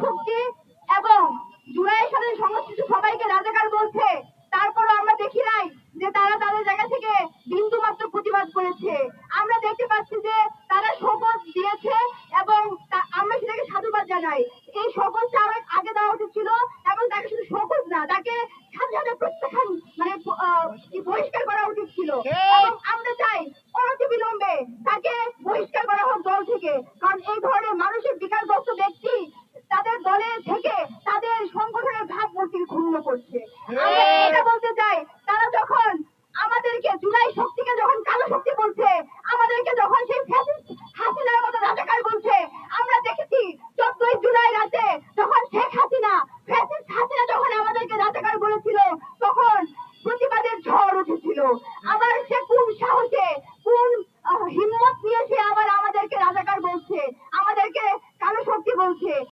শক্তি এবং জুলাইয়ের সাথে সংশ্লিষ্ট সবাইকে রাজাকার বলছে, তারপরও আমরা দেখি নাই যে তারা তাদের জায়গা থেকে বিন্দু মাত্র প্রতিবাদ করেছে। আমরা দেখতে পাচ্ছি যে তারা শপথ দিয়েছে এবং আমরা সেটাকে সাধুবাদ জানাই। এই শপথটা অনেক আগে দেওয়া উচিত ছিল এবং তাকে শুধু শপথ না, তাকে সাথে সাথে প্রত্যাখ্যান মানে বহিষ্কার করা উচিত ছিল। এবং আমরা চাই অনতিবিলম্বে তাকে বহিষ্কার করা হোক দল থেকে, কারণ এই ধরনের মানসিক বিকারগ্রস্ত ব্যক্তি তাদের দলে থেকে তাদের সংগঠনের ভাবমূর্তিকে ক্ষুণ্ণ করছে। আমরা এটা বলতে চাই, তারা যখন আমাদেরকে জুলাই শক্তিকে যখন কালো শক্তি বলছে, আমাদেরকে যখন সেই হাসিনার মতো রাজাকার বলছে, আমরা দেখেছি 14ই জুলাই রাতে যখন শেখ হাসিনা যখন আমাদেরকে রাজাকার বলেছিল, তখন প্রতিবাদের ঝড় উঠেছিল। আবার সে কোন সাহসী